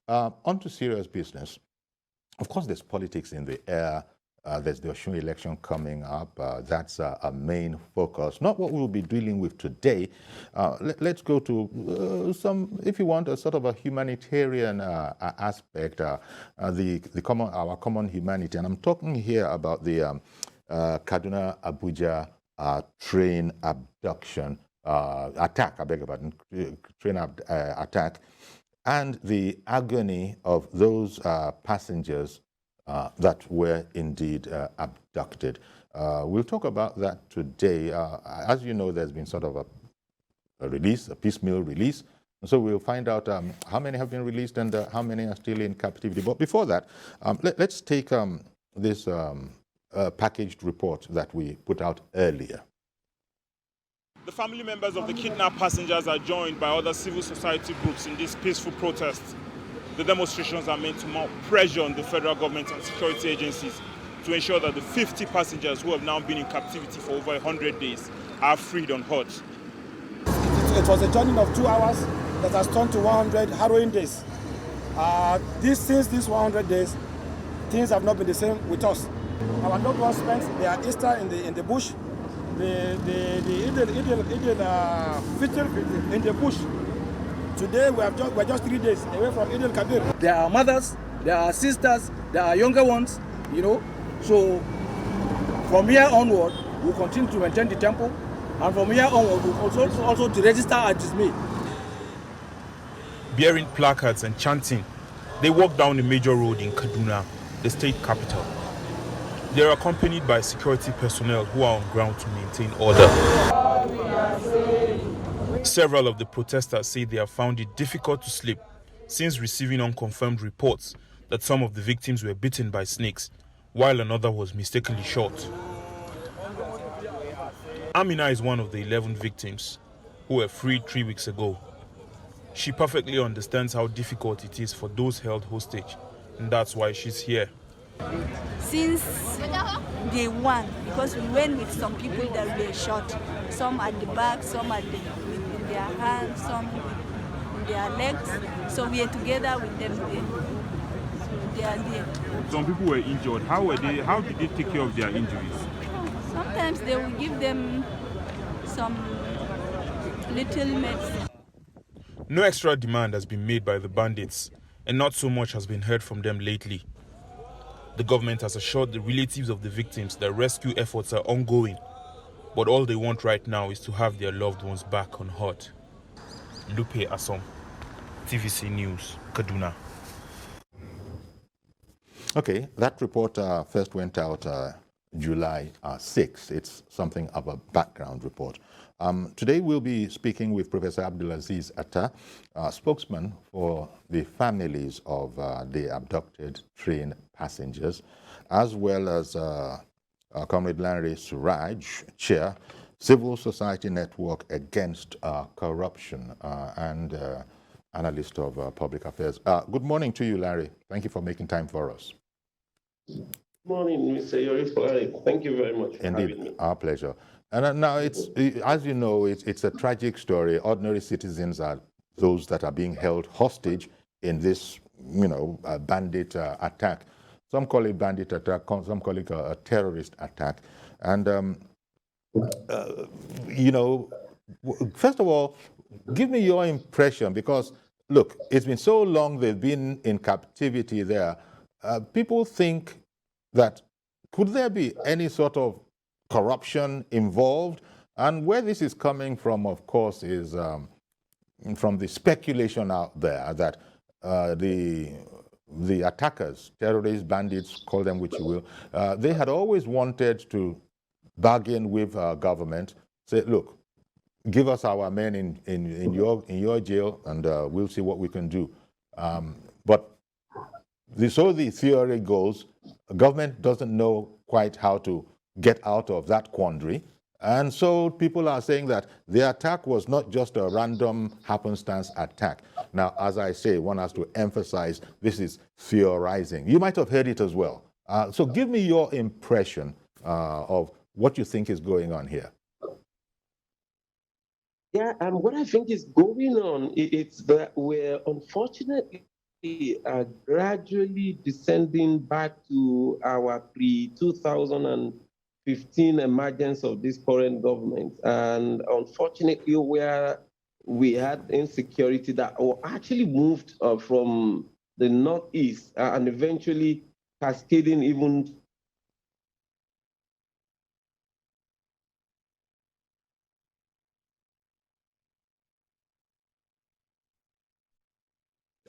On to serious business. Of course, there's politics in the air. There's the Osun election coming up. That's a main focus. Not what we'll be dealing with today. Let's go to some, if you want, a sort of a humanitarian aspect, our common humanity. And I'm talking here about the Kaduna-ABUJA train abduction attack. I beg your pardon, train attack, and the agony of those passengers that were indeed abducted. We'll talk about that today. As you know, there's been sort of a release, a piecemeal release. And so we'll find out how many have been released and how many are still in captivity. But before that, let's take this packaged report that we put out earlier. The family members of the kidnapped passengers are joined by other civil society groups in this peaceful protest. The demonstrations are meant to mount pressure on the federal government and security agencies to ensure that the 50 passengers who have now been in captivity for over 100 days are freed unhurt. It was a journey of 2 hours that has turned to 100 harrowing days. Since these 100 days, things have not been the same with us. Our loved ones spent their Easter in the bush, the Fitr in the bush. Today we're just 3 days away from Eid al-Kabir. There are mothers, there are sisters, there are younger ones, you know. So from here onward, we'll continue to maintain the temple, and from here onward, we'll also to register our dismay. Bearing placards and chanting, they walk down a major road in Kaduna, the state capital. They are accompanied by security personnel who are on ground to maintain order. Several of the protesters say they have found it difficult to sleep since receiving unconfirmed reports that some of the victims were bitten by snakes, while another was mistakenly shot. Amina is one of the 11 victims who were freed 3 weeks ago. She perfectly understands how difficult it is for those held hostage, and that's why she's here. Since day one, because we went with some people that were shot, some at the back, some in their hands, some in their legs. So we are together with them there. They are there. Some people were injured. How were they? How did they take care of their injuries? Sometimes they will give them some little medicine. No extra demand has been made by the bandits, and not so much has been heard from them lately. The government has assured the relatives of the victims that rescue efforts are ongoing, but all they want right now is to have their loved ones back unhurt. Lupe Asom, TVC News, Kaduna. Okay, that report first went out July 6th. It's something of a background report. Today we'll be speaking with Professor Abdulazeez Attah, spokesman for the families of the abducted train passengers, as well as Comrade Lanre Suraj, chair, Civil Society Network Against Corruption, and analyst of public affairs. Good morning to you, Larry. Thank you for making time for us. Good morning, Mr. Yoris. Thank you very much. Indeed, our pleasure. And now, as you know, it's a tragic story. Ordinary citizens are those that are being held hostage in this, bandit attack. Some call it bandit attack, some call it a terrorist attack. And, first of all, give me your impression, because, look, it's been so long they've been in captivity there. People think that could there be any sort of corruption involved? And where this is coming from, of course, is from the speculation out there that the attackers, terrorists, bandits, call them which you will, they had always wanted to bargain with government, say, look, give us our men in your jail, and we'll see what we can do. But so the theory goes, government doesn't know quite how to get out of that quandary. And so people are saying that the attack was not just a random happenstance attack. Now, as I say, one has to emphasize this is theorizing. You might have heard it as well. So give me your impression of what you think is going on here. Yeah, what I think is going on, it's that we're unfortunately we are gradually descending back to our pre-2015 emergence of this current government. And unfortunately, where we had insecurity that actually moved from the northeast and eventually cascading even.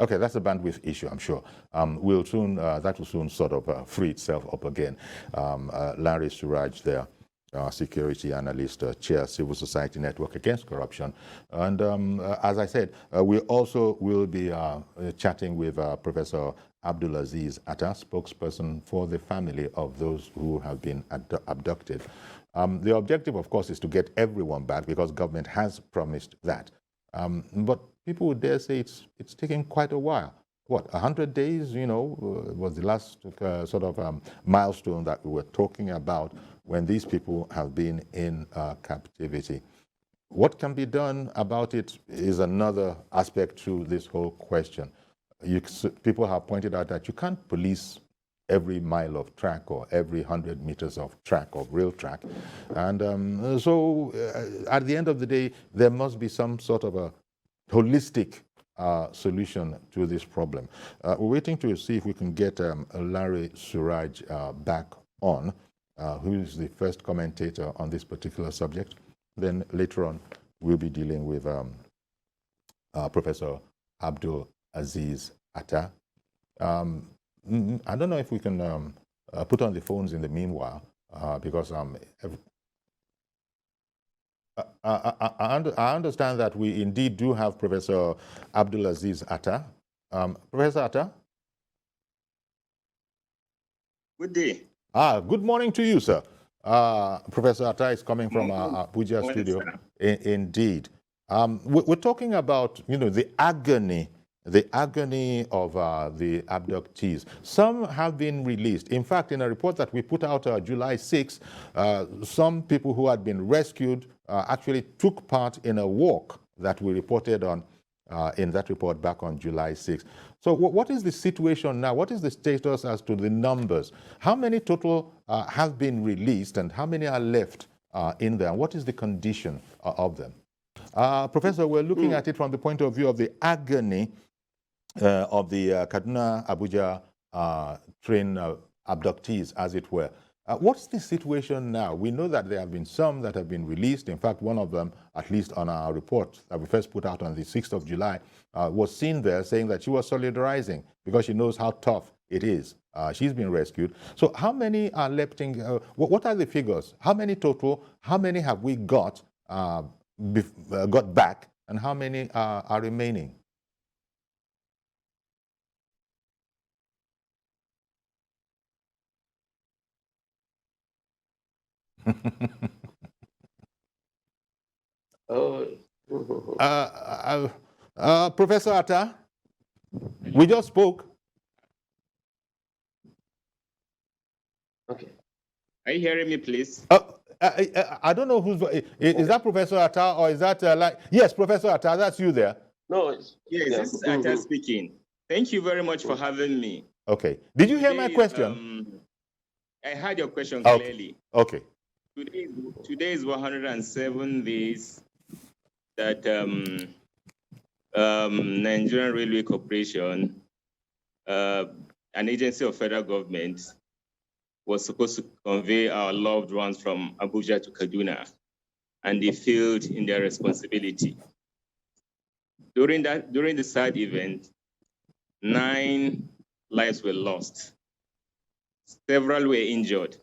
Okay, that's a bandwidth issue, I'm sure. We'll soon, that will soon sort of free itself up again. Lanre Suraj there, security analyst, chair Civil Society Network Against Corruption. And as I said, we also will be chatting with Professor Abdulazeez Attah, spokesperson for the family of those who have been abducted. The objective, of course, is to get everyone back because government has promised that. But people would dare say it's taking quite a while. What, 100 days, you know, was the last sort of milestone that we were talking about when these people have been in captivity. What can be done about it is another aspect to this whole question. People have pointed out that you can't police every mile of track or every 100 meters of track, of rail track. And so at the end of the day, there must be some sort of a holistic solution to this problem. We're waiting to see if we can get Lanre Suraj back on, who is the first commentator on this particular subject. Then later on, we'll be dealing with Professor Abdulazeez Attah. I don't know if we can put on the phones in the meanwhile, because I understand that we indeed do have Professor Abdulazeez Attah. Professor Attah? Good day. Good morning to you, sir. Professor Attah is coming from our Abuja studio. Indeed. We're talking about, you know, the agony of the abductees. Some have been released. In fact, in a report that we put out July 6, some people who had been rescued actually took part in a walk that we reported on in that report back on July 6. So what is the situation now? What is the status as to the numbers? How many total have been released and how many are left in there? And what is the condition of them? Professor, we're looking at it from the point of view of the agony of the KADUNA-ABUJA train abductees, as it were. What's the situation now? We know that there have been some that have been released. In fact, one of them, at least on our report that we first put out on the 6th of July, was seen there saying that she was solidarizing because she knows how tough it is. She's been rescued. So how many are left in, what are the figures? How many total? How many have we got back? And how many are remaining? Professor Attah, we just spoke. Okay. Are you hearing me, please? I don't know who's... Is that Professor Attah or is that... Yes, Professor Attah, that's you there. No, yes, this is Attah speaking. Thank you very much for having me. Okay. Did you hear my question? I heard your question clearly. Okay. Today is 107 days that Nigerian Railway Corporation, an agency of federal government, was supposed to convey our loved ones from Abuja to Kaduna, and they failed in their responsibility. During the sad event, 9 lives were lost. Several were injured.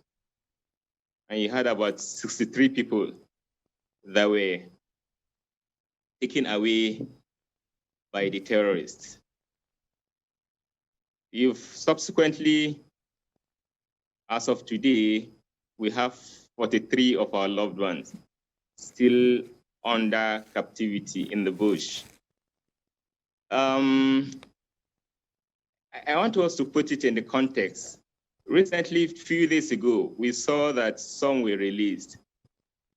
And you had about 63 people that were taken away by the terrorists. You've subsequently, as of today, we have 43 of our loved ones still under captivity in the bush. I want us to put it in the context. Recently, a few days ago, we saw that some were released.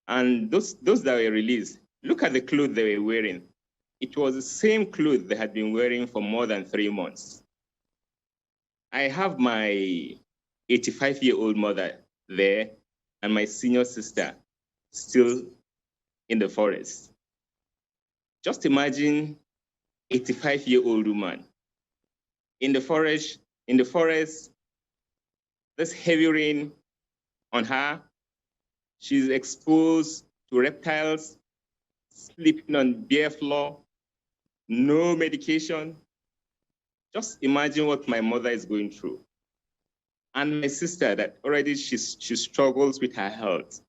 And those that were released, look at the clothes they were wearing. It was the same clothes they had been wearing for more than 3 months. I have my 85-year-old mother there and my senior sister still in the forest. Just imagine 85-year-old woman in the forest, this heavy rain on her. She's exposed to reptiles, sleeping on bare floor, no medication. Just imagine what my mother is going through. And my sister, that already she struggles with her health.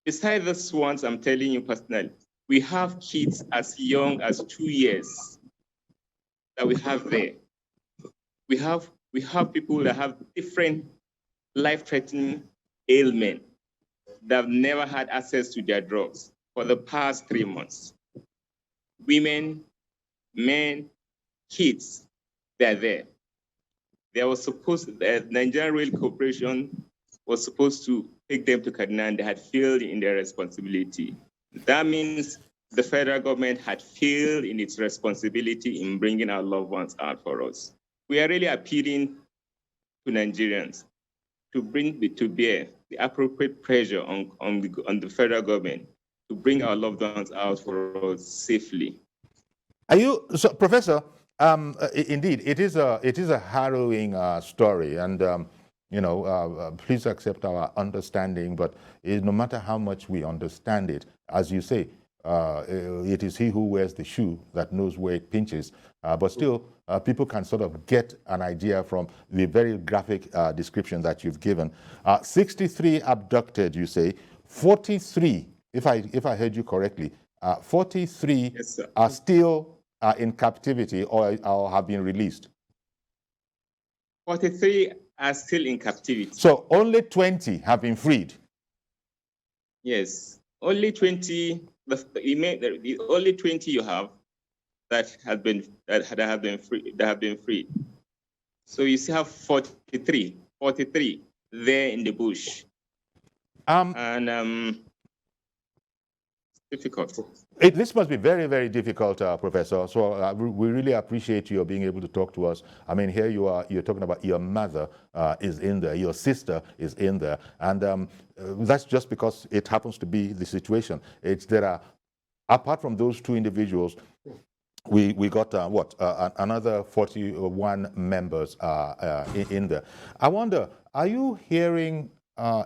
Besides these ones, I'm telling you personally, we have kids as young as 2 years that we have there. We have people that have different life-threatening ailments that have never had access to their drugs for the past 3 months. Women, men, kids, they're there. The Nigerian Rail Corporation was supposed to take them to Kaduna, and they had failed in their responsibility. That means the federal government had failed in its responsibility in bringing our loved ones out for us. We are really appealing to Nigerians to bear the appropriate pressure on the federal government to bring our loved ones out for us safely. So, Professor? Indeed, it is a harrowing story, and please accept our understanding. But no matter how much we understand it, as you say, it is he who wears the shoe that knows where it pinches. But still, people can sort of get an idea from the very graphic description that you've given. 63 abducted, you say. 43, if I heard you correctly, 43 yes, are still in captivity or have been released. 43 are still in captivity. So only 20 have been freed. Yes, only 20. The only 20 you have that have been freed. So you still have 43 there in the bush. Difficult. This must be very, very difficult, Professor. So we really appreciate you being able to talk to us. I mean, here you are, you're talking about your mother is in there, your sister is in there. And that's just because it happens to be the situation. Apart from those two individuals, we got, another 41 members in there. I wonder, are you hearing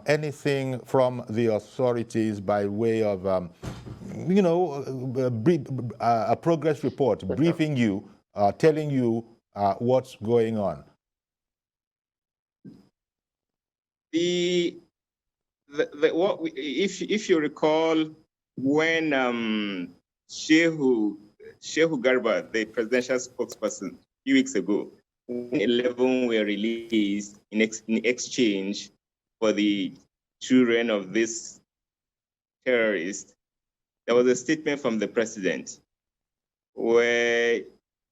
anything from the authorities by way of, a progress report, briefing you, telling you what's going on? If you recall, when Shehu Garba, the presidential spokesperson, a few weeks ago, 11 were released in exchange for the children of this terrorist, there was a statement from the president where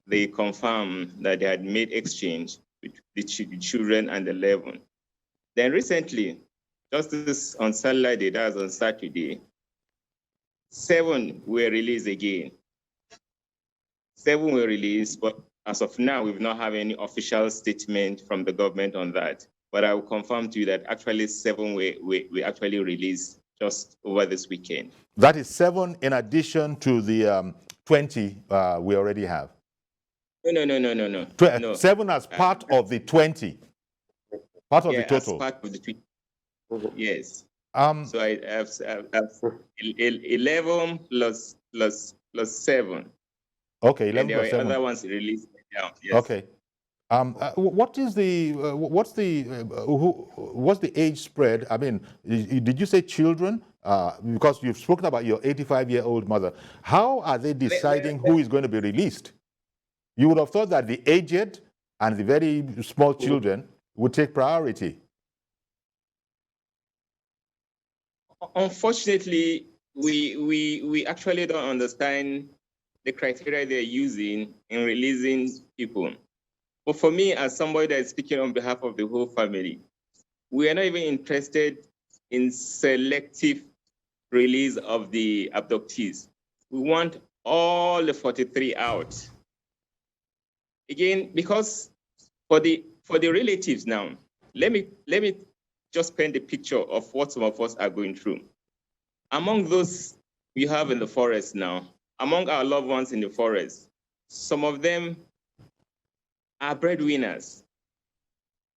they confirmed that they had made exchange with the children and 11. Then recently, just on Saturday, that was on Saturday, 7 were released again. 7 were released, but as of now, we've not have any official statement from the government on that. But I will confirm to you that actually 7 we actually released just over this weekend. That is 7 in addition to the 20 we already have? No. 7 as part of the 20? Part of the total? As part of the 20. Yes. So I have 11 plus 7. Okay, 11 and there plus 7. Other ones released now. Yes. Okay. What's the age spread? I mean, did you say children? Because you've spoken about your 85-year-old mother. How are they deciding who is going to be released? You would have thought that the aged and the very small children would take priority. Unfortunately, we actually don't understand the criteria they're using in releasing people. But for me, as somebody that is speaking on behalf of the whole family, we are not even interested in selective release of the abductees. We want all the 43 out. Again, because for the relatives now, let me just paint a picture of what some of us are going through. Among those we have in the forest now, among our loved ones in the forest, some of them are breadwinners.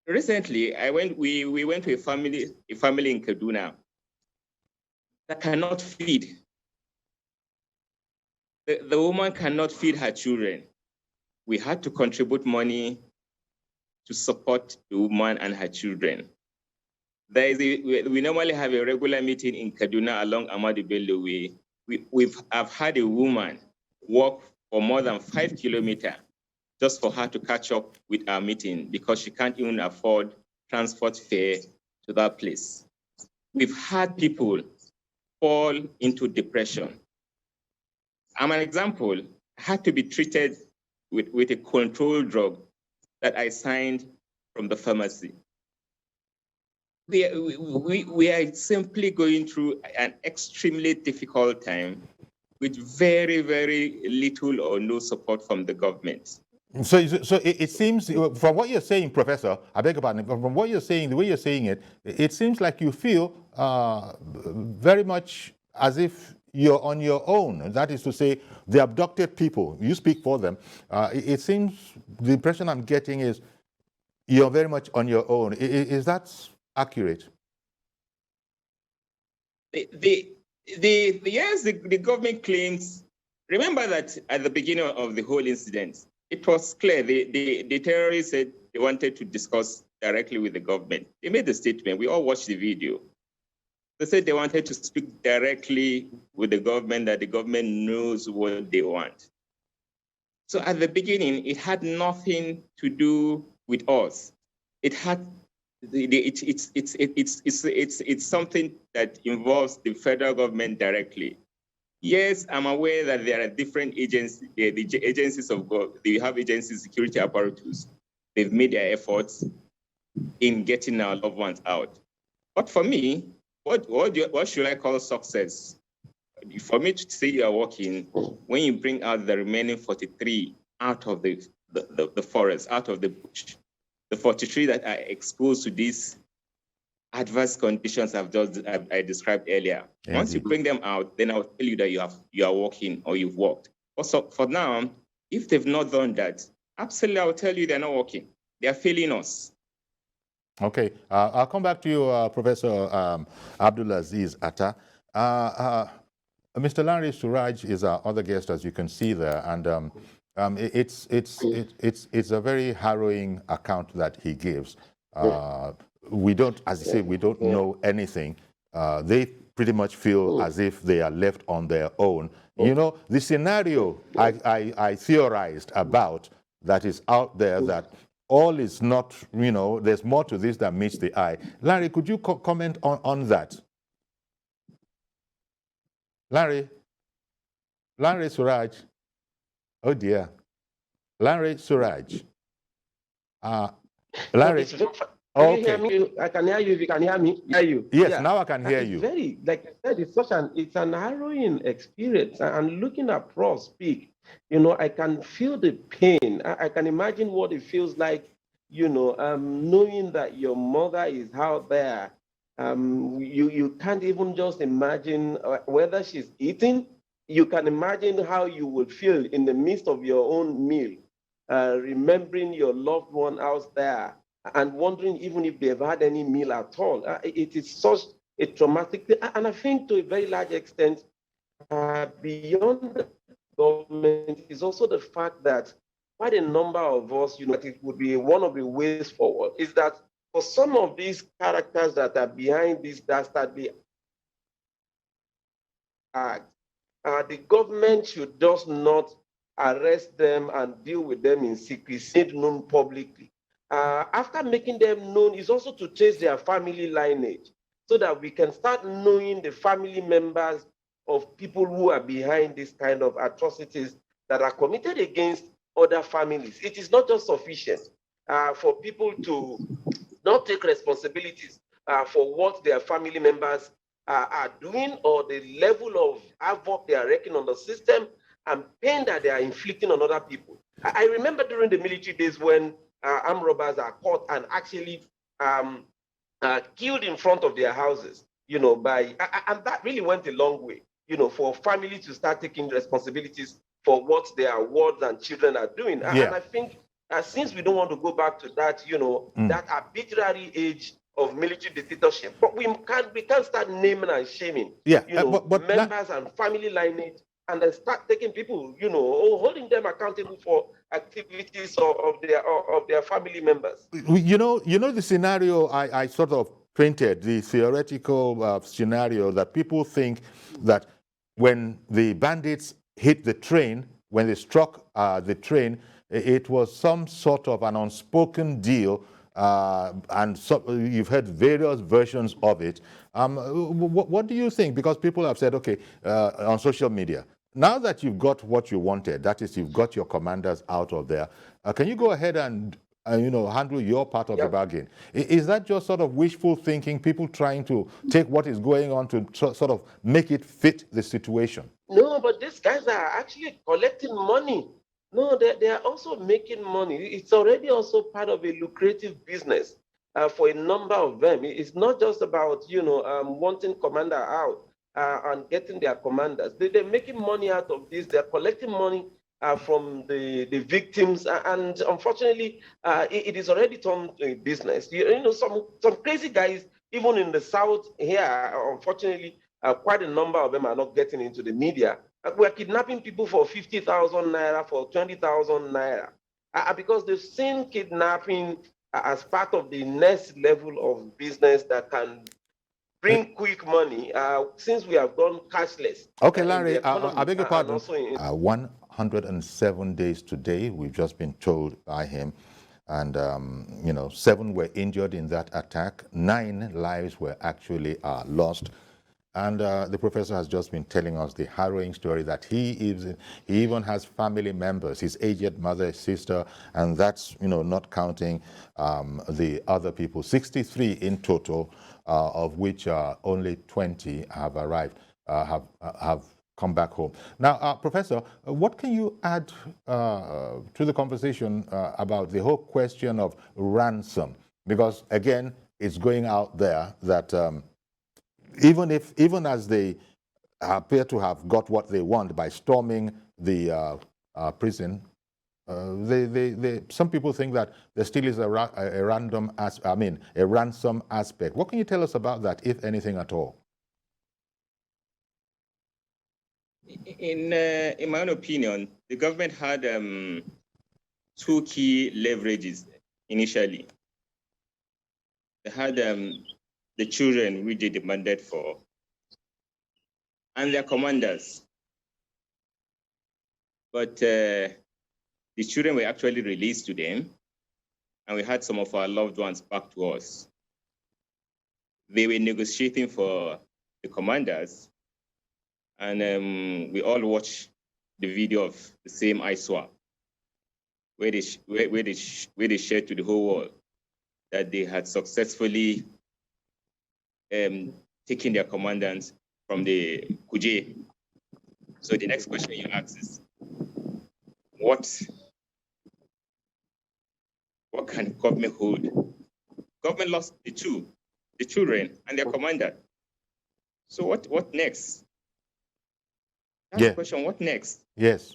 Recently, we went to a family in Kaduna that cannot feed. The woman cannot feed her children. We had to contribute money to support the woman and her children. We normally have a regular meeting in Kaduna along Ahmadu Bello Way. I've had a woman walk for more than 5 kilometers just for her to catch up with our meeting because she can't even afford transport fare to that place. We've had people fall into depression. I'm an example. I had to be treated with a controlled drug that I signed from the pharmacy. We are simply going through an extremely difficult time with very, very little or no support from the government. So it seems, from what you're saying, Professor, I beg your pardon, from what you're saying, the way you're saying it, it seems like you feel very much as if you're on your own. That is to say, the abducted people, you speak for them. It seems, the impression I'm getting is you're very much on your own. Is that accurate? Yes, the government claims. Remember that at the beginning of the whole incident, it was clear the terrorists said they wanted to discuss directly with the government. They made the statement. We all watched the video. They said they wanted to speak directly with the government, that the government knows what they want. So at the beginning, it had nothing to do with us. It had it's something that involves the federal government directly. Yes, I'm aware that there are different agencies, the agencies of God, they have agencies, security apparatus. They've made their efforts in getting our loved ones out. But for me, what should I call success? For me to say you are working, when you bring out the remaining 43 out of the forest, out of the bush, the 43 that are exposed to these adverse conditions I described earlier. Indeed. Once you bring them out, then I'll tell you that you are working or you've worked. Also, for now, if they've not done that, absolutely, I'll tell you they're not working. They are failing us. Okay, I'll come back to you, Professor Abdulazeez Attah. Mr. Lanre Suraj is our other guest, as you can see there, and it's a very harrowing account that he gives. We don't, as you say, we don't know anything. They pretty much feel as if they are left on their own. You know, the scenario I theorized about that is out there, that all is not, you know, there's more to this than meets the eye. Larry, could you comment on that? Lanre Suraj. Oh dear. Lanre Suraj. Larry. Can you hear me? I can hear you. If you can hear me, hear you. Yes, yeah. Now I can hear you. Very, like I said, it's an harrowing experience. And looking at Prof speak, you know, I can feel the pain. I can imagine what it feels like, you know, knowing that your mother is out there. You can't even just imagine whether she's eating. You can imagine how you would feel in the midst of your own meal, remembering your loved one out there and wondering even if they've had any meal at all. It is such a traumatic thing. And I think to a very large extent, beyond the government is also the fact that quite a number of us, you know, it would be one of the ways forward, is that for some of these characters that are behind this dastardly act, the government should just not arrest them and deal with them in secrecy, known publicly. After making them known is also to trace their family lineage so that we can start knowing the family members of people who are behind this kind of atrocities that are committed against other families. It is not just sufficient for people to not take responsibilities for what their family members are doing or the level of havoc they are wreaking on the system and pain that they are inflicting on other people. I remember during the military days when armed robbers are caught and actually killed in front of their houses, and that really went a long way, for families to start taking responsibilities for what their wards and children are doing. Yeah. And I think since we don't want to go back to that, that arbitrary age of military dictatorship, but we can't start naming and shaming, Yeah, but members and family lineage, and then start taking people, holding them accountable for activities of their family members. The scenario I sort of painted, the theoretical scenario that people think that when the bandits hit the train, when they struck the train, it was some sort of an unspoken deal, and so you've heard various versions of it. What do you think? Because people have said, okay, on social media, now that you've got what you wanted, that is, you've got your commanders out of there, can you go ahead and handle your part of the bargain? Is that just sort of wishful thinking, people trying to take what is going on to sort of make it fit the situation? No, but these guys are actually collecting money. No, they are also making money. It's already also part of a lucrative business for a number of them. It's not just about, wanting commander out and getting their commanders. They're making money out of this. They're collecting money from the victims. And unfortunately, it is already turned to a business. Some crazy guys, even in the South here, unfortunately, quite a number of them are not getting into the media. We're kidnapping people for 50,000 naira, for 20,000 naira, because they've seen kidnapping as part of the next level of business that can bring quick money, since we have gone cashless. Okay, Lanre, I beg your pardon. 107 days today, we've just been told by him. And, 7 were injured in that attack. 9 lives were actually lost. And the professor has just been telling us the harrowing story that he even has family members, his aged mother, his sister, and that's, not counting the other people. 63 in total, of which only 20 have arrived, have come back home. Now, Professor, what can you add to the conversation about the whole question of ransom? Because, again, it's going out there that even as they appear to have got what they want by storming the prison, some people think that there still is a ransom aspect. What can you tell us about that, if anything at all? In my own opinion, the government had 2 key leverages initially. They had the children, which they demanded for, and their commanders. But the children were actually released to them, and we had some of our loved ones back to us. They were negotiating for the commanders, and we all watched the video of the same eye swap, where they shared to the whole world that they had successfully taken their commandants from the KUJE. So the next question you ask is, what can government hold? Government lost the children and their commander. So what next? That's the question. What next? Yes.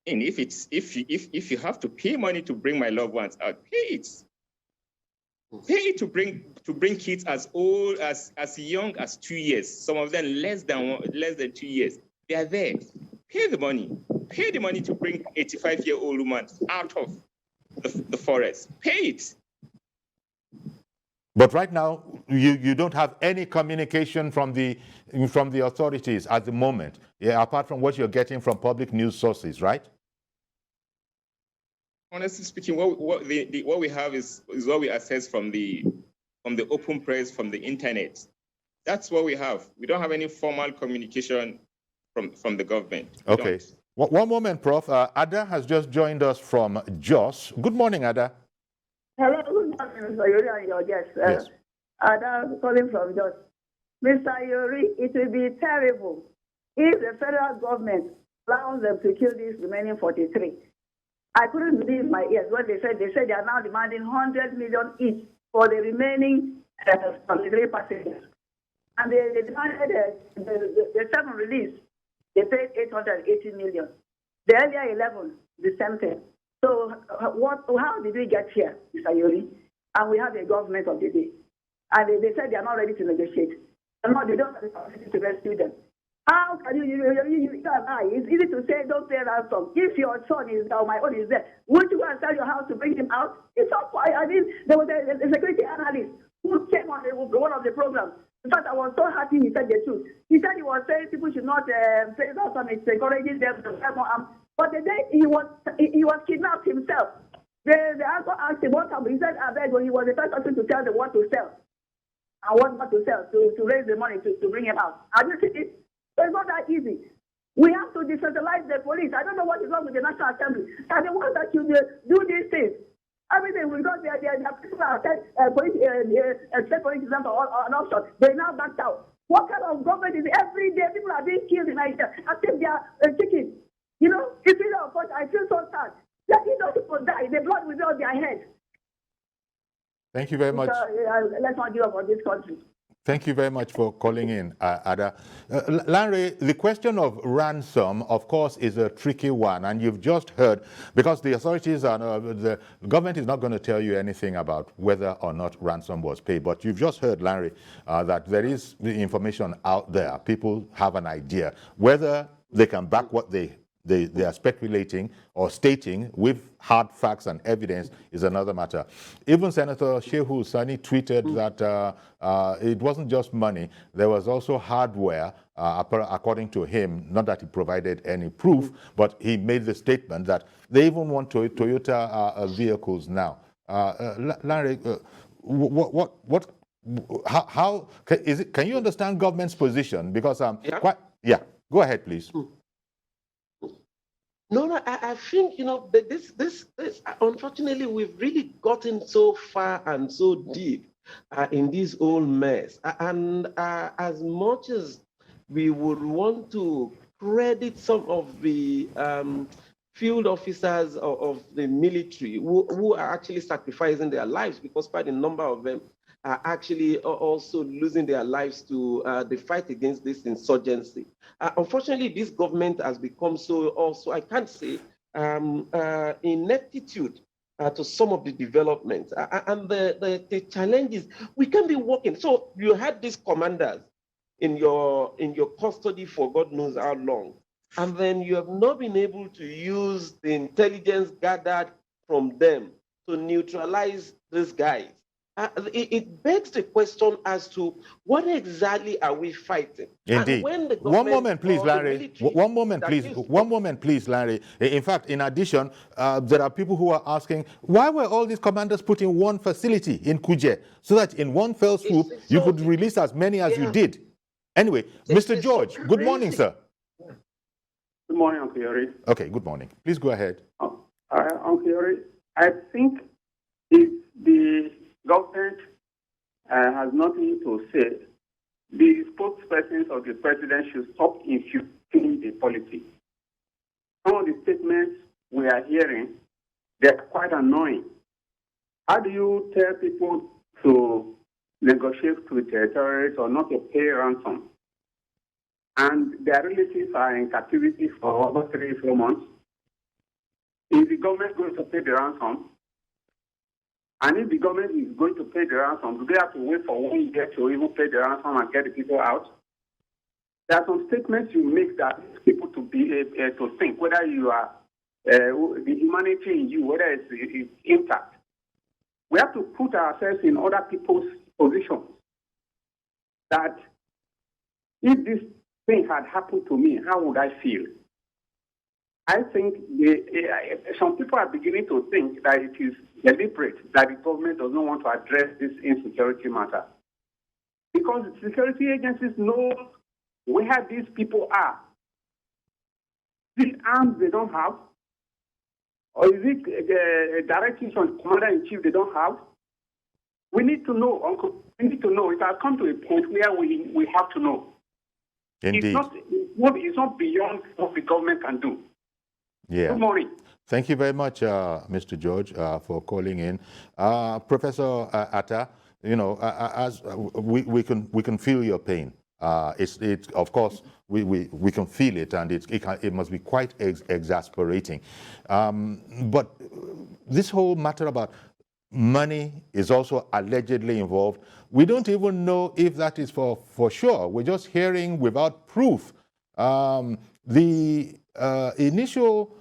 If you have to pay money to bring my loved ones out, pay it. Pay it to bring kids as old as young as 2 years. Some of them less than 2 years. They are there. Pay the money. Pay the money to bring 85-year-old woman out of the forest. Pay it. But right now, you don't have any communication from the authorities at the moment, apart from what you're getting from public news sources, right? Honestly speaking, what we have is what we access from the open press, from the internet. That's what we have. We don't have any formal communication from the government. Okay. One moment, Prof. Attah has just joined us from Jos. Good morning, Attah. Hello, good morning, Mr. Yuri and your guest. Yes. Attah calling from Jos. Mr. Yuri, it will be terrible if the federal government allows them to kill these remaining 43, I couldn't believe my ears when they said they are now demanding 100 million each for the remaining 43 passengers. And they demanded the 7 release, they paid 880 million. The earlier 11, the same thing. So how did we get here, Mr. Yori? And we have a government of the day. And they said they are not ready to negotiate. They don't have the capacity to rescue them. How can you and I, it's easy to say don't pay ransom. If your son is or my own is there, would you go and sell your house to bring him out? It's not quite. I mean, there was a security analyst who came on one of the programs. In fact, I was so happy he said the truth. He said he was saying people should not pay ransom. It's encouraging them to have more arms. But the day he was kidnapped himself, the uncle asked him what happened. He said, I beg, he was the first person to tell them what to sell and what not to sell to raise the money to bring him out. Have you seen it? So it's not that easy. We have to decentralize the police. I don't know what is wrong with the National Assembly. And the ones that should do these things. Everything we got there, people are said, police, state police example, or an option. They now backed out. What kind of government is it? Every day people are being killed in Nigeria. I think they are chickens. You know, it's really unfortunate. I feel so sad. Letting those people die. The blood will be on their head. Thank you very much. Let's not give up on this country. Thank you very much for calling in, Attah. Lanre, the question of ransom, of course, is a tricky one, and you've just heard, because the authorities are, the government is not going to tell you anything about whether or not ransom was paid, but you've just heard, Lanre, that there is the information out there. People have an idea. Whether they can back what they are speculating or stating with hard facts and evidence is another matter. Even Senator Shehu Sani tweeted that it wasn't just money, there was also hardware, according to him, not that he provided any proof, but he made the statement that they even want Toyota vehicles now. Lanre, how is it? Can you understand government's position? Because go ahead, please. No, I think, you know, this unfortunately, we've really gotten so far and so deep in this whole mess. And as much as we would want to credit some of the field officers of the military who are actually sacrificing their lives, because quite a number of them are actually also losing their lives to the fight against this insurgency. Unfortunately, this government has become so also, I can't say, ineptitude to some of the developments. And the challenge is we can be working. So you had these commanders in your custody for God knows how long. And then you have not been able to use the intelligence gathered from them to neutralize these guys. It begs the question as to what exactly are we fighting? Indeed. One moment, please, Lanre. One moment, please, Lanre. In fact, in addition, there are people who are asking, why were all these commanders put in one facility in Kuje so that in one fell swoop you could release as many as you did? Anyway, Mr. George, good morning, sir. Good morning, Uncle Yori. Okay, good morning. Please go ahead. Uncle Yori, I think if the government has nothing to say, the spokespersons of the president should stop infusing the politics. Some of the statements we are hearing, they're quite annoying. How do you tell people to negotiate with terrorists or not to pay ransom? And their relatives are in captivity for over 3 or 4 months. Is the government going to pay the ransom? And if the government is going to pay the ransom, do they have to wait for 1 year to even pay the ransom and get the people out? There are some statements you make that people to be to think whether you are the humanity in you, whether it's intact. We have to put ourselves in other people's positions. That if this thing had happened to me, how would I feel? I think some people are beginning to think that it is deliberate that the government does not want to address this insecurity matter. Because the security agencies know where these people are. These arms they don't have? Or is it directives from the commander-in-chief they don't have? We need to know, Uncle. We need to know. It has come to a point where we have to know. Indeed. It's not beyond what the government can do. Yeah. Good morning. Thank you very much, Mr. George, for calling in. Professor Attah, you know, as we can feel your pain. Of course, we can feel it, and it must be quite exasperating. But this whole matter about money is also allegedly involved. We don't even know if that is for sure. We're just hearing without proof. The initial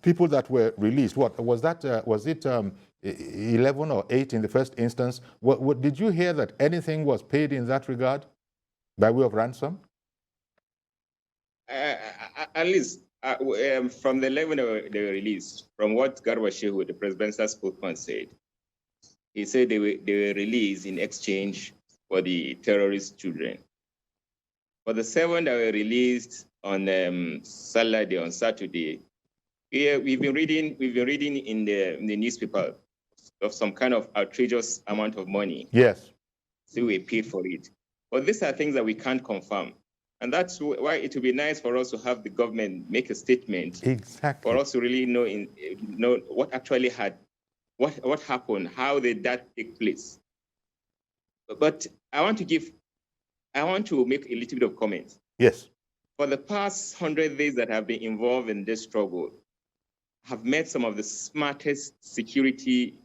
people that were released, what was that? Was it 11 or 8 in the first instance? Did you hear that anything was paid in that regard by way of ransom? At least from the 11 they were released, from what Garba Shehu, the presidential spokesman, said, he said they were released in exchange for the terrorist children. For the 7 that were released on Saturday, we've been reading in the newspaper of some kind of outrageous amount of money. Yes. So we paid for it. But these are things that we can't confirm. And that's why it would be nice for us to have the government make a statement. Exactly. For us to really know what actually what happened, how did that take place. But I want to make a little bit of comment. Yes. For the past 100 days that have been involved in this struggle, have met some of the smartest security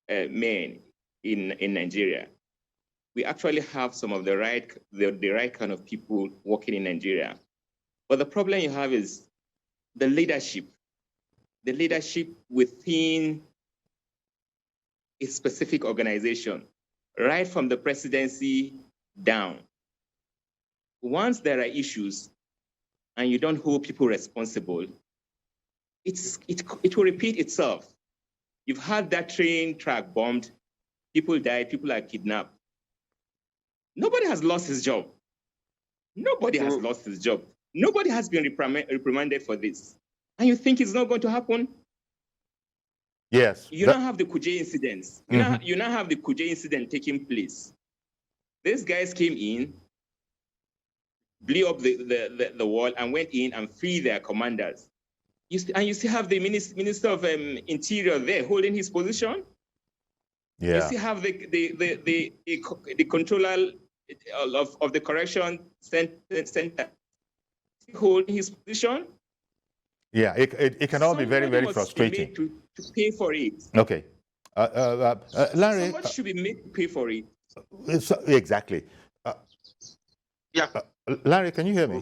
men in Nigeria. We actually have some of the right kind of people working in Nigeria. But the problem you have is the leadership within a specific organization, right from the presidency down. Once there are issues and you don't hold people responsible, it will repeat itself. You've had that train track bombed, people died, people are kidnapped. Nobody has lost his job. Nobody has lost his job. Nobody has been reprimanded for this. And you think it's not going to happen? Yes. You now have the Kuje incidents. You now have the Kuje incident taking place. These guys came in, blew up the wall, and went in and freed their commanders. You still have the Minister of Interior there holding his position. Yeah. You still have the controller of the correction center holding his position. Yeah, it can all be very, very frustrating. To pay for it. Okay. Lanre, somebody should be made to pay for it. Exactly. Yeah. Lanre, can you hear me?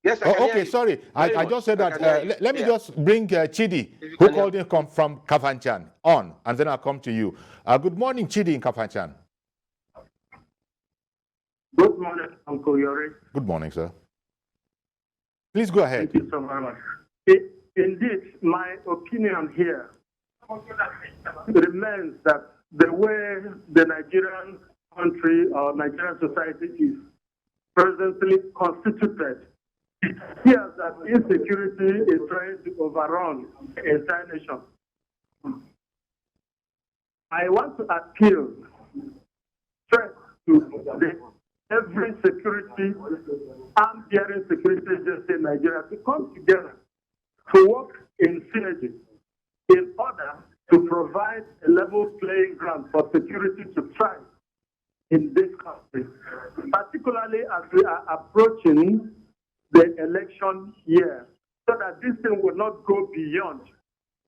Yes, I can okay, hear you. sorry. I just said that. Let me just bring Chidi, who called in from Kafanchan, on, and then I'll come to you. Good morning, Chidi in Kafanchan. Good morning, Uncle Yori. Good morning, sir. Please go ahead. Thank you so very much. Indeed, my opinion here remains that the way the Nigerian country or Nigerian society is presently constituted, it appears that insecurity is trying to overrun the entire nation. I want to appeal straight to every security, arm-bearing security agency in Nigeria to come together to work in synergy in order to provide a level playing ground for security to thrive in this country, particularly as we are approaching the election year, so that this thing will not go beyond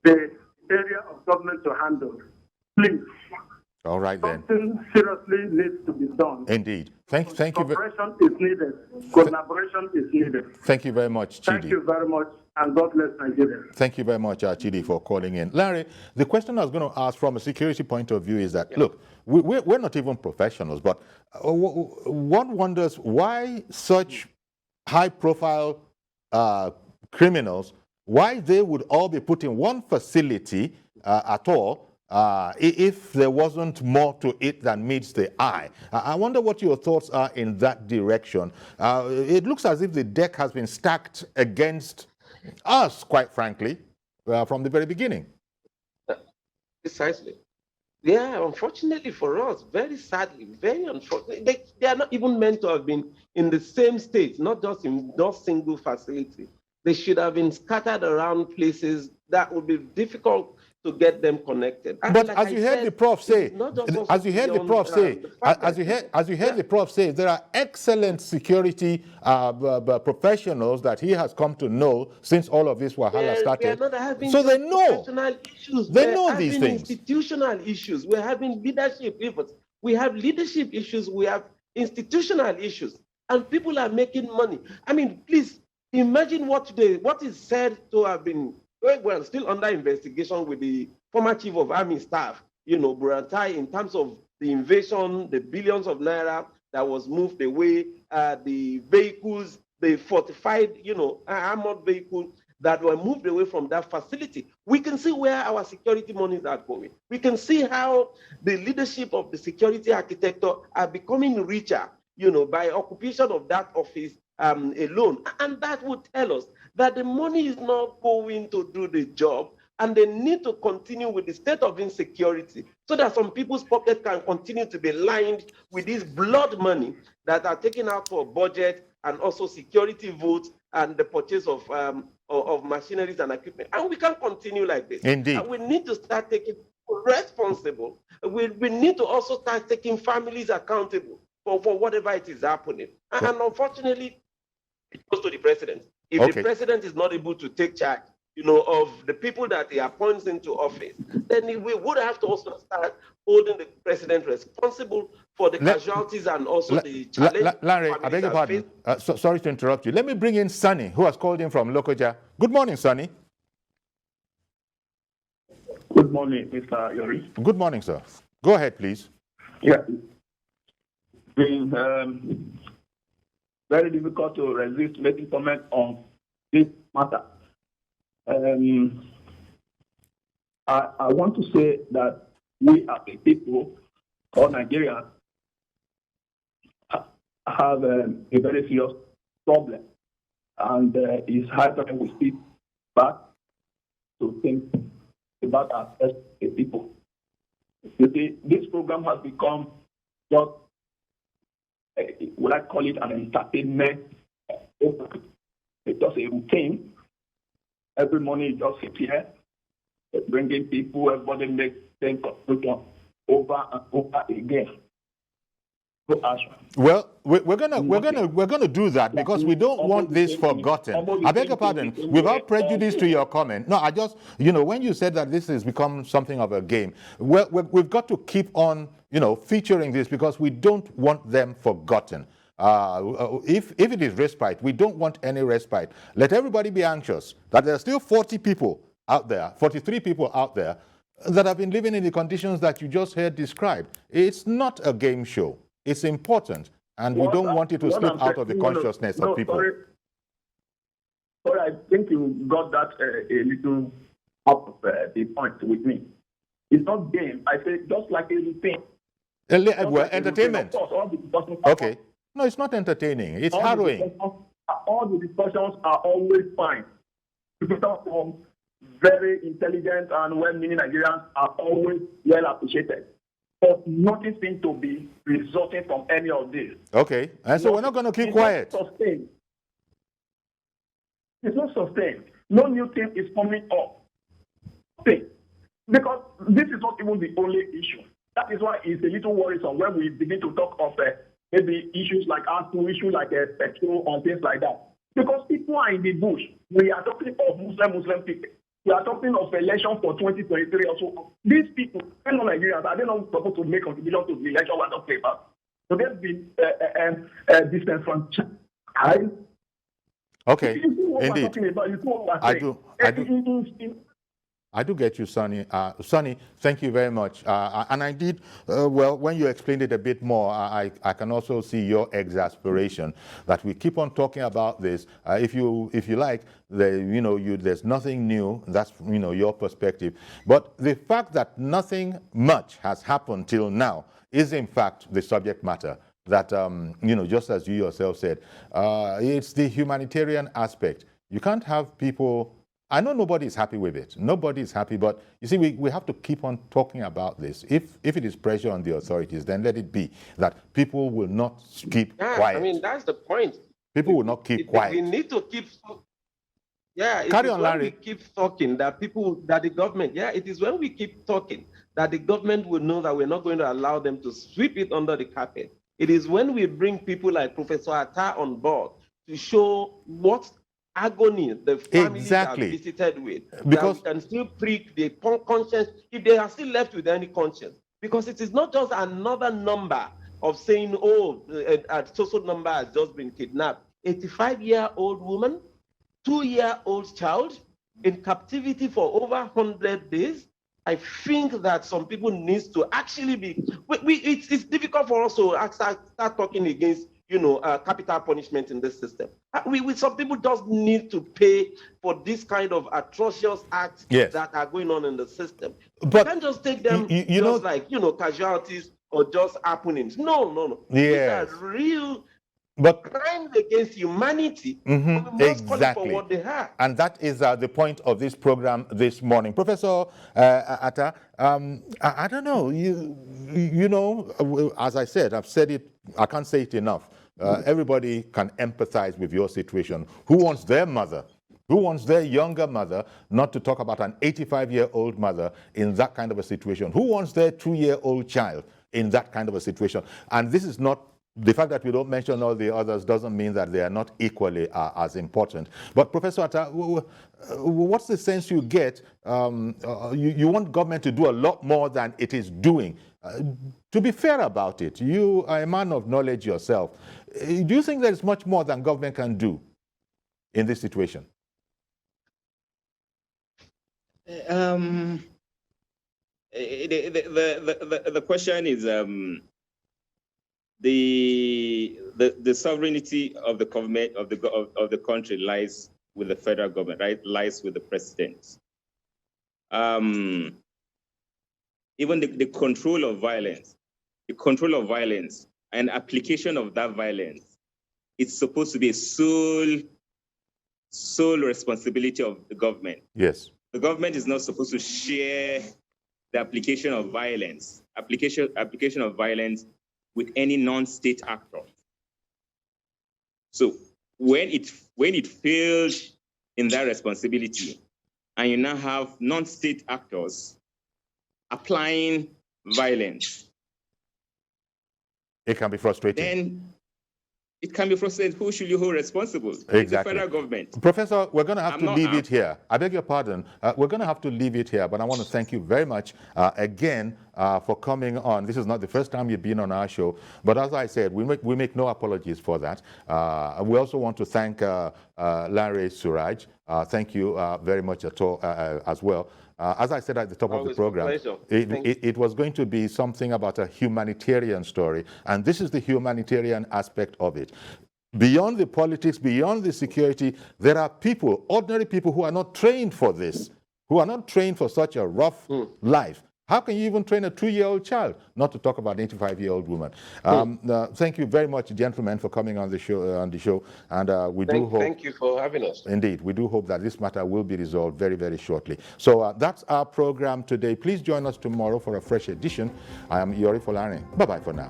the area of government to handle. Please. All right, then. Something seriously needs to be done. Indeed. Thank you. Cooperation is needed. Collaboration is needed. Thank you very much, Chidi. Thank you very much, and God bless Nigeria. Thank you very much, Chidi, for calling in. Larry, the question I was going to ask from a security point of view is that, look, we're not even professionals, but one wonders why such high-profile criminals, why they would all be put in one facility at all, if there wasn't more to it than meets the eye. I wonder what your thoughts are in that direction. It looks as if the deck has been stacked against us, quite frankly, from the very beginning. Precisely. Yeah, unfortunately for us, very sadly, very unfortunately, they are not even meant to have been in the same state, not just in that single facility. They should have been scattered around places that would be difficult to get them connected. And But like as I you heard said, the prof it say, is not just also as you heard the beyond prof say, the fact as that you heard the prof say, there are excellent security professionals that he has come to know since all of this Wahala we are started. not having So they just know, professional issues. they We're know these having things. institutional issues. We're having leadership issues. We have leadership issues. We have institutional issues. And people are making money. I mean, please imagine what is said to have been, well, still under investigation with the former chief of army staff, Buratai, in terms of the invasion, the billions of naira that was moved away, the vehicles, the fortified, armored vehicles that were moved away from that facility. We can see where our security monies are going. We can see how the leadership of the security architecture are becoming richer, by occupation of that office alone. And that would tell us that the money is not going to do the job, and they need to continue with the state of insecurity so that some people's pockets can continue to be lined with this blood money that are taken out for budget and also security votes and the purchase of machineries and equipment. And we can't continue like this. Indeed. And we need to start taking responsible. We need to also start taking families accountable for whatever it is happening. And unfortunately, it goes to the president. If the president is not able to take charge, of the people that he appoints into office, then we would have to also start holding the president responsible for the casualties and also the challenges. Lanre, I beg your pardon. Sorry to interrupt you. Let me bring in Sunny, who has called in from Lokoja. Good morning, Sunny. Good morning, Mr. Yori. Good morning, sir. Go ahead, please. Yeah. It's been very difficult to resist making comment on this matter. I want to say that we as a people, or Nigerians, have a very serious problem, and it's high time we speak back to think about us as a people. You see, this program has become just, would I call it an entertainment? It's just a routine. Every morning you just sit here, bringing people, everybody makes things over and over again. Well, we're gonna do that because we don't want this forgotten. I beg your pardon. Without prejudice to your comment, no, I just, when you said that this has become something of a game, we've got to keep on, featuring this because we don't want them forgotten. If it is respite, we don't want any respite. Let everybody be anxious that there are still 40 people out there, 43 people out there that have been living in the conditions that you just heard described. It's not a game show. It's important, and we don't want it to slip out of the consciousness of people. Sorry, I think you got that a little up the point with me. It's not game. I say just like a routine. Well, entertainment. Okay. No, it's not entertaining. It's harrowing. All the discussions are always fine. People from very intelligent and well-meaning Nigerians are always well appreciated. But nothing seems to be resulting from any of this. Okay. And so we're not going to keep quiet. It's not sustained. No new thing is coming up. See, because this is not even the only issue. That is why it's a little worrisome when we begin to talk of maybe issues like ASU, issues like petrol and things like that. Because people are in the bush. We are talking of Muslim people. We are talking of election for 2023 also. These people, fellow Nigerians, are they not supposed to make contribution to the election we're talking about? So they've been disenfranchised. Okay, indeed. I do get you, Sonny. Sonny, thank you very much. And indeed, well, when you explained it a bit more, I can also see your exasperation that we keep on talking about this. If you like, there's nothing new. That's your perspective. But the fact that nothing much has happened till now is in fact the subject matter. That just as you yourself said, it's the humanitarian aspect. You can't have people I know nobody is happy with it. Nobody is happy, but you see, we have to keep on talking about this. If it is pressure on the authorities, then let it be that people will not keep quiet. I mean, that's the point. People will not keep quiet. We need to keep. Yeah, Carry on, Lanre. We keep talking that the government. Yeah, it is when we keep talking that the government will know that we're not going to allow them to sweep it under the carpet. It is when we bring people like Professor Attah on board to show what agony the families are visited with, because we can still prick the conscience if they are still left with any conscience. Because it is not just another number of saying, oh, a social number has just been kidnapped. 85-year-old woman, 2-year-old child in captivity for over 100 days. I think that some people need to actually be. It's difficult for us to start talking against, capital punishment in this system. Some people just need to pay for this kind of atrocious acts that are going on in the system. But you can't just take them like casualties or just happenings. No. Yes. These are real. But crimes against humanity, exactly for what they have. And that is the point of this program this morning. Professor Attah, I don't know, you know, as I said, I've said it, I can't say it enough. Everybody can empathize with your situation. Who wants their mother, who wants their younger mother, not to talk about an 85-year-old mother in that kind of a situation? Who wants their 2-year-old child in that kind of a situation? And this is not, the fact that we don't mention all the others doesn't mean that they are not equally as important. But Professor Attah, what's the sense you get? You want government to do a lot more than it is doing. To be fair about it, you are a man of knowledge yourself. Do you think there is much more than government can do in this situation? The question is the sovereignty of the government of the country lies with the federal government, right? Lies with the president. Even the control of violence, and application of that violence, it's supposed to be a sole responsibility of the government. Yes. The government is not supposed to share the application of violence with any non-state actor. So when it fails in that responsibility, and you now have non-state actors applying violence, it can be frustrating. Then it can be frustrating. Who should you hold responsible? Exactly. It's the federal government. Professor, we're going to have to leave it here. I beg your pardon. We're going to have to leave it here, but I want to thank you very much again for coming on. This is not the first time you've been on our show, but as I said, we make no apologies for that. We also want to thank Lanre, Suraj. Thank you very much as well. As I said at the top of the program, it was going to be something about a humanitarian story, and this is the humanitarian aspect of it. Beyond the politics, beyond the security, there are people, ordinary people, who are not trained for this, who are not trained for such a rough life. How can you even train a 2-year-old child, not to talk about an 85-year-old woman? Thank you very much, gentlemen, for coming on the show. And we do hope. Thank you for having us. Indeed, we do hope that this matter will be resolved very, very shortly. So that's our program today. Please join us tomorrow for a fresh edition. I am Yori Folani. Bye-bye for now.